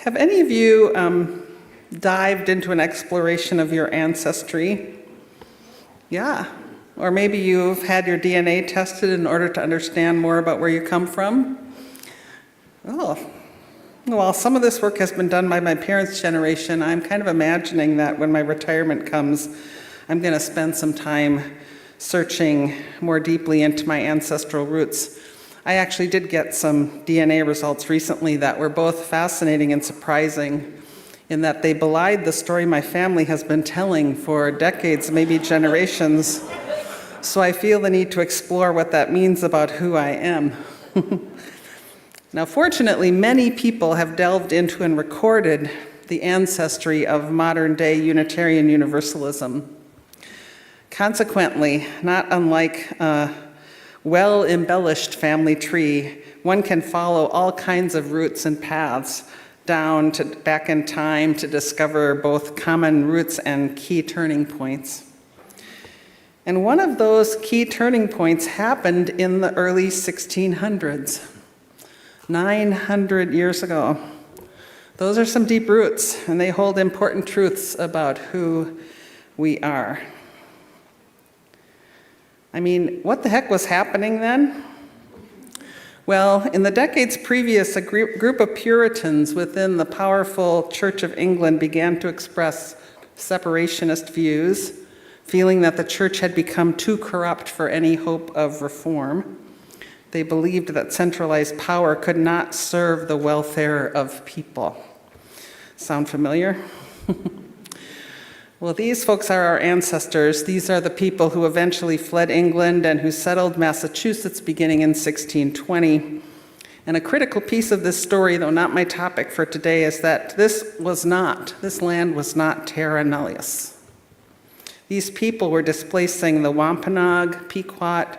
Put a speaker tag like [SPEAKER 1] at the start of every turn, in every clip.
[SPEAKER 1] Have any of you dived into an exploration of your ancestry? Yeah. Or maybe you've had your DNA tested in order to understand more about where you come from? Oh, well, some of this work has been done by my parents' generation. I'm kind of imagining that when my retirement comes, I'm going to spend some time searching more deeply into my ancestral roots. I actually did get some DNA results recently that were both fascinating and surprising in that they belied the story my family has been telling for decades, maybe generations. So I feel the need to explore what that means about who I am. Now, fortunately, many people have delved into and recorded the ancestry of modern-day Unitarian Universalism. Consequently, not unlike a well-embellished family tree, one can follow all kinds of routes and paths down to back in time to discover both common roots and key turning points. And one of those key turning points happened in the early 1600s, 900 years ago. Those are some deep roots, and they hold important truths about who we are. I mean, what the heck was happening then? Well, in the decades previous, a group of Puritans within the powerful Church of England began to express separationist views, feeling that the church had become too corrupt for any hope of reform. They believed that centralized power could not serve the welfare of people. Sound familiar? Well, these folks are our ancestors. These are the people who eventually fled England and who settled Massachusetts beginning in 1620. And a critical piece of this story, though not my topic for today, is that this land was not terra nullius. These people were displacing the Wampanoag, Pequot,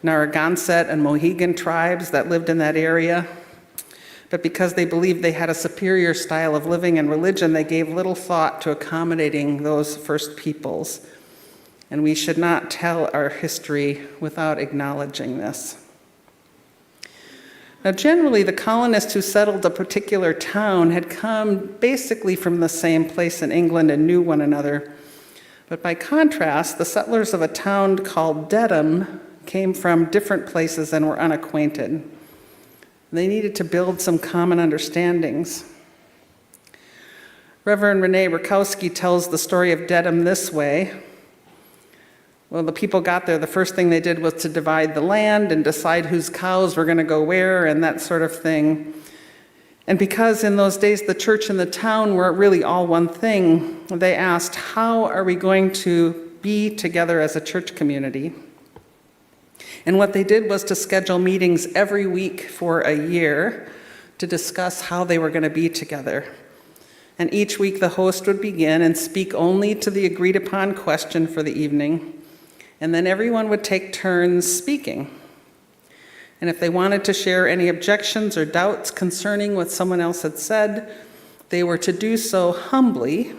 [SPEAKER 1] Narragansett, and Mohegan tribes that lived in that area. But because they believed they had a superior style of living and religion, they gave little thought to accommodating those first peoples. And we should not tell our history without acknowledging this. Now, generally, the colonists who settled a particular town had come basically from the same place in England and knew one another. But by contrast, the settlers of a town called Dedham came from different places and were unacquainted. They needed to build some common understandings. Reverend Rene Rakowski tells the story of Dedham this way. Well, the people got there, the first thing they did was to divide the land and decide whose cows were going to go where and that sort of thing. And because in those days the church and the town were really all one thing, they asked, how are we going to be together as a church community? And what they did was to schedule meetings every week for a year to discuss how they were going to be together. And each week the host would begin and speak only to the agreed upon question for the evening. And then everyone would take turns speaking. And if they wanted to share any objections or doubts concerning what someone else had said, they were to do so humbly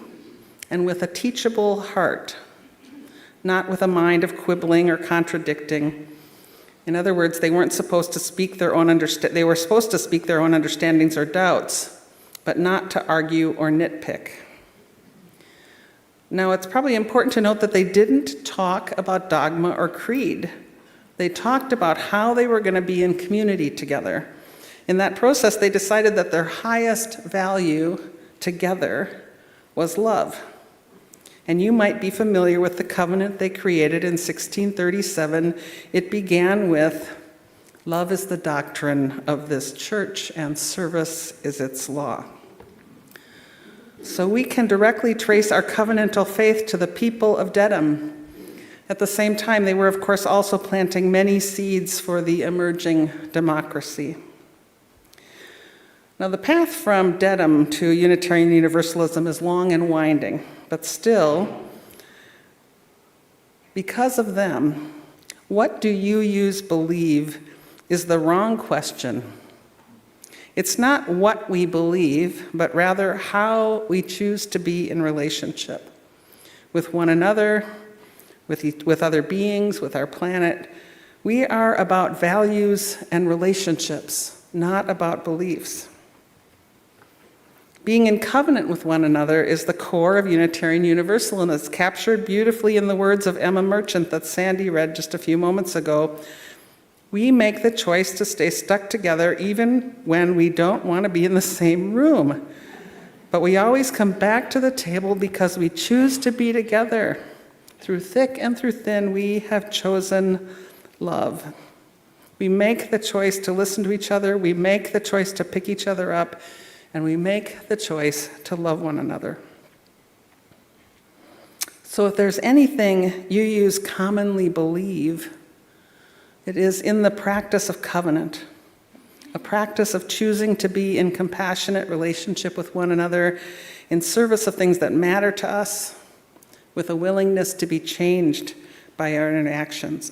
[SPEAKER 1] and with a teachable heart, not with a mind of quibbling or contradicting. In other words, they weren't supposed to speak their own they were supposed to speak their own understandings or doubts, but not to argue or nitpick. Now, it's probably important to note that they didn't talk about dogma or creed. They talked about how they were going to be in community together. In that process, they decided that their highest value together was love. And you might be familiar with the covenant they created in 1637. It began with, "Love is the doctrine of this church, and service is its law." So we can directly trace our covenantal faith to the people of Dedham. At the same time, they were, of course, also planting many seeds for the emerging democracy. Now, the path from Dedham to Unitarian Universalism is long and winding, but still, because of them, what do you believe is the wrong question. It's not what we believe, but rather how we choose to be in relationship with one another, with other beings, with our planet. We are about values and relationships, not about beliefs. Being in covenant with one another is the core of Unitarian Universalism. It's captured beautifully in the words of Emma Merchant that Sandy read just a few moments ago. We make the choice to stay stuck together even when we don't want to be in the same room. But we always come back to the table because we choose to be together. Through thick and through thin, we have chosen love. We make the choice to listen to each other, we make the choice to pick each other up, and we make the choice to love one another. So if there's anything UUs commonly believe, it is in the practice of covenant, a practice of choosing to be in compassionate relationship with one another in service of things that matter to us, with a willingness to be changed by our interactions.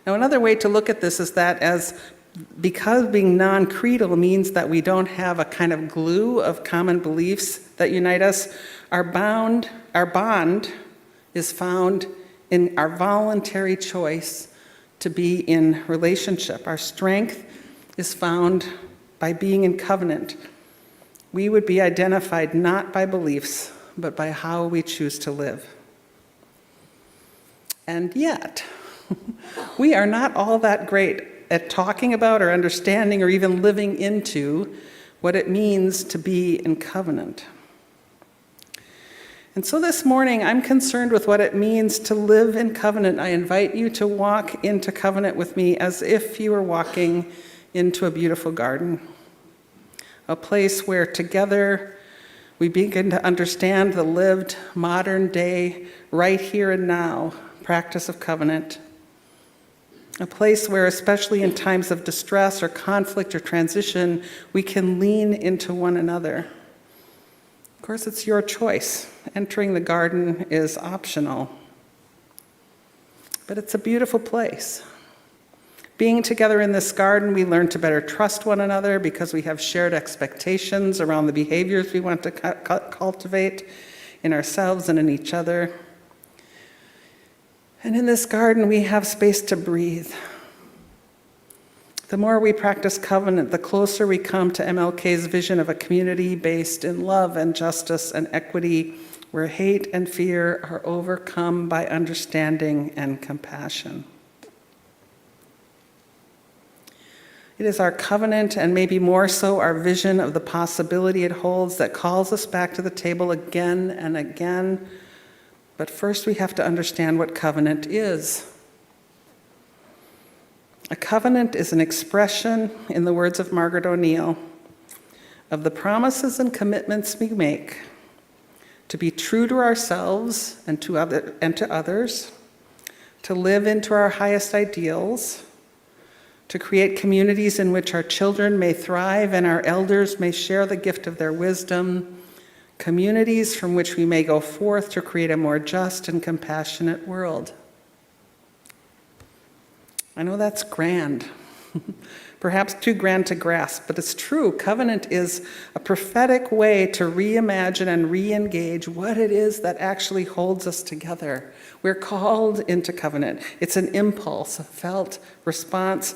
[SPEAKER 1] Now, another way to look at this is that because being non-creedal means that we don't have a kind of glue of common beliefs that unite us, our bond is found in our voluntary choice to be in relationship. Our strength is found by being in covenant. We would be identified not by beliefs, but by how we choose to live. And yet, we are not all that great at talking about or understanding or even living into what it means to be in covenant. And so this morning, I'm concerned with what it means to live in covenant. I invite you to walk into covenant with me as if you were walking into a beautiful garden, a place where together we begin to understand the lived, modern day, right here and now practice of covenant. A place where, especially in times of distress or conflict or transition, we can lean into one another. Of course, it's your choice. Entering the garden is optional. But it's a beautiful place. Being together in this garden, we learn to better trust one another because we have shared expectations around the behaviors we want to cultivate in ourselves and in each other. And in this garden, we have space to breathe. The more we practice covenant, the closer we come to MLK's vision of a community based in love and justice and equity, where hate and fear are overcome by understanding and compassion. It is our covenant, and maybe more so our vision of the possibility it holds, that calls us back to the table again and again. But first we have to understand what covenant is. A covenant is an expression, in the words of Margaret O'Neill, of the promises and commitments we make to be true to ourselves and to others, to live into our highest ideals, to create communities in which our children may thrive and our elders may share the gift of their wisdom, communities from which we may go forth to create a more just and compassionate world. I know that's grand, perhaps too grand to grasp, but it's true. Covenant is a prophetic way to reimagine and re-engage what it is that actually holds us together. We're called into covenant. It's an impulse, a felt response.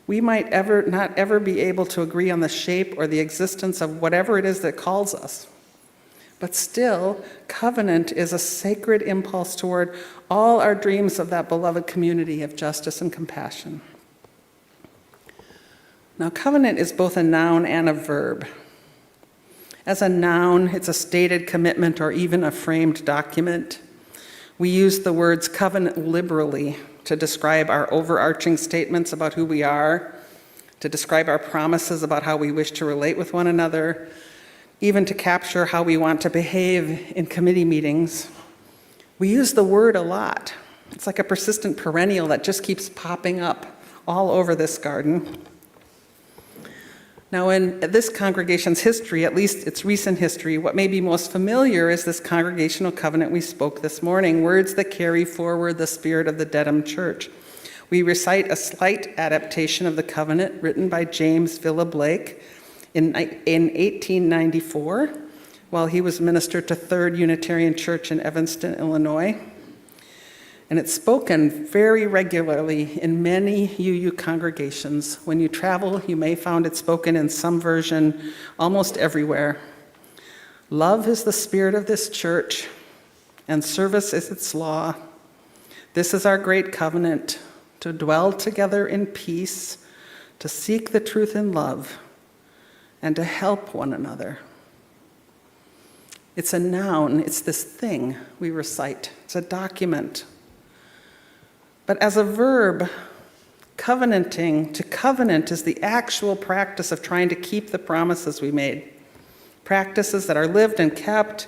[SPEAKER 1] We might not ever be able to agree on the shape or the existence of whatever it is that calls us. But still, covenant is a sacred impulse toward all our dreams of that beloved community of justice and compassion. Now, covenant is both a noun and a verb. As a noun, it's a stated commitment or even a framed document. We use the words covenant liberally to describe our overarching statements about who we are, to describe our promises about how we wish to relate with one another, even to capture how we want to behave in committee meetings. We use the word a lot. It's like a persistent perennial that just keeps popping up all over this garden. Now, in this congregation's history, at least its recent history, what may be most familiar is this congregational covenant we spoke this morning, words that carry forward the spirit of the Dedham Church. We recite a slight adaptation of the covenant written by James Villa Blake in 1894, while he was minister to Third Unitarian Church in Evanston, Illinois. And it's spoken very regularly in many UU congregations. When you travel, you may find it spoken in some version almost everywhere. Love is the spirit of this church, and service is its law. This is our great covenant, to dwell together in peace, to seek the truth in love, and to help one another. It's a noun, it's this thing we recite. It's a document. But as a verb, covenanting, to covenant is the actual practice of trying to keep the promises we made. Practices that are lived and kept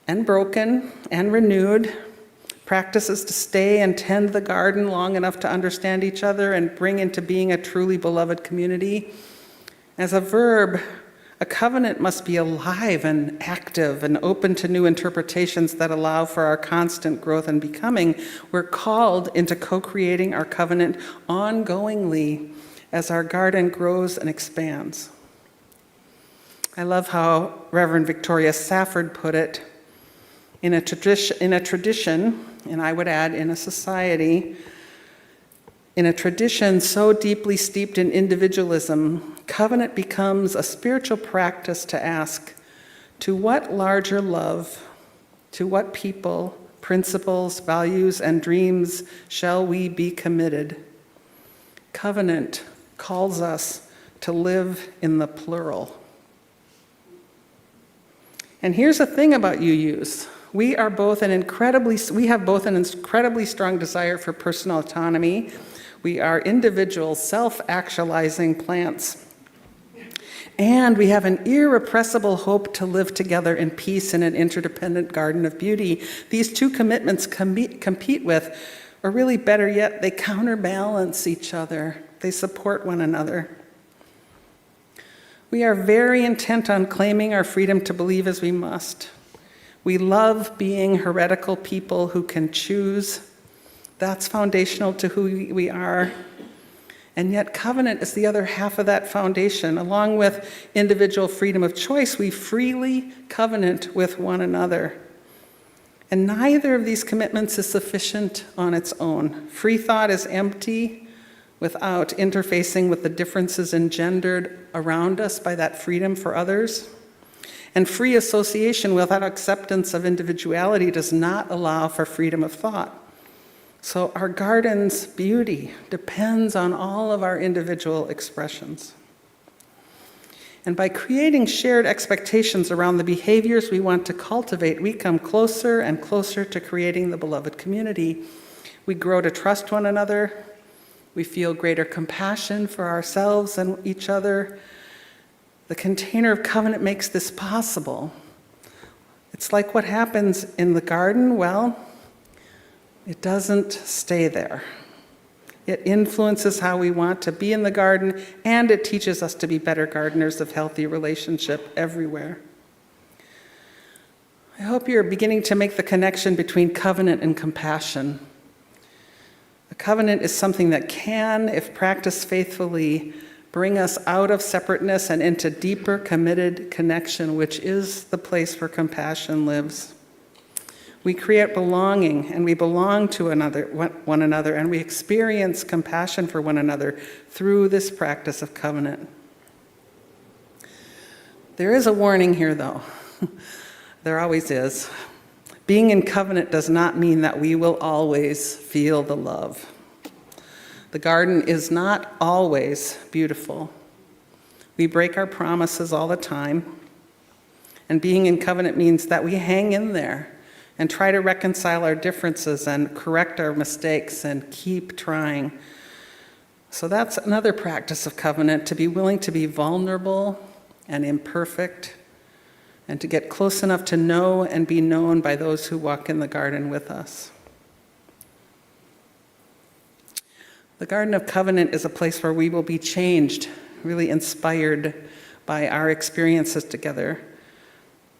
[SPEAKER 1] and broken and renewed. Practices to stay and tend the garden long enough to understand each other and bring into being a truly beloved community. As a verb, a covenant must be alive and active and open to new interpretations that allow for our constant growth and becoming. We're called into co-creating our covenant ongoingly as our garden grows and expands. I love how Reverend Victoria Safford put it, in a tradition, and I would add in a society, in a tradition so deeply steeped in individualism, covenant becomes a spiritual practice to ask, to what larger love, to what people, principles, values, and dreams shall we be committed? Covenant calls us to live in the plural. And here's the thing about UUs. We have both an incredibly strong desire for personal autonomy. We are individual, self-actualizing plants. And we have an irrepressible hope to live together in peace in an interdependent garden of beauty. These two commitments compete with, or really better yet, they counterbalance each other. They support one another. We are very intent on claiming our freedom to believe as we must. We love being heretical people who can choose. That's foundational to who we are. And yet covenant is the other half of that foundation. Along with individual freedom of choice, we freely covenant with one another. And neither of these commitments is sufficient on its own. Free thought is empty without interfacing with the differences engendered around us by that freedom for others. And free association without acceptance of individuality does not allow for freedom of thought. So our garden's beauty depends on all of our individual expressions. And by creating shared expectations around the behaviors we want to cultivate, we come closer and closer to creating the beloved community. We grow to trust one another. We feel greater compassion for ourselves and each other. The container of covenant makes this possible. It's like what happens in the garden. Well, it doesn't stay there. It influences how we want to be in the garden, and it teaches us to be better gardeners of healthy relationship everywhere. I hope you're beginning to make the connection between covenant and compassion. A covenant is something that can, if practiced faithfully, bring us out of separateness and into deeper, committed connection, which is the place where compassion lives. We create belonging, and we belong to one another, and we experience compassion for one another through this practice of covenant. There is a warning here, though. There always is. Being in covenant does not mean that we will always feel the love. The garden is not always beautiful. We break our promises all the time. And being in covenant means that we hang in there and try to reconcile our differences and correct our mistakes and keep trying. So that's another practice of covenant, to be willing to be vulnerable and imperfect, and to get close enough to know and be known by those who walk in the garden with us. The Garden of Covenant is a place where we will be changed, really inspired by our experiences together.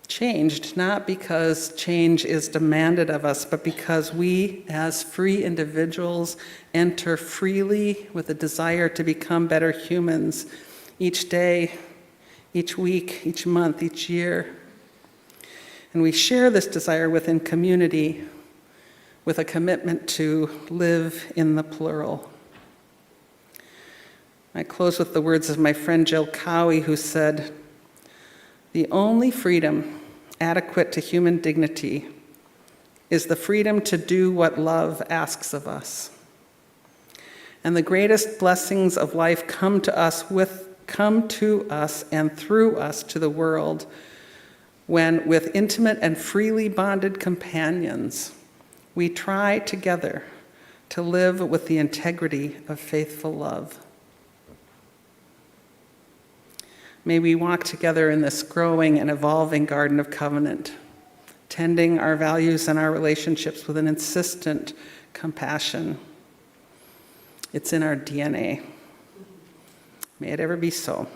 [SPEAKER 1] Changed, not because change is demanded of us, but because we, as free individuals, enter freely with a desire to become better humans each day, each week, each month, each year. And we share this desire within community, with a commitment to live in the plural. I close with the words of my friend Jill Cowie, who said, "The only freedom adequate to human dignity is the freedom to do what love asks of us. And the greatest blessings of life come to us and through us to the world when, with intimate and freely bonded companions, we try together to live with the integrity of faithful love." May we walk together in this growing and evolving garden of covenant, tending our values and our relationships with an insistent compassion. It's in our DNA. May it ever be so.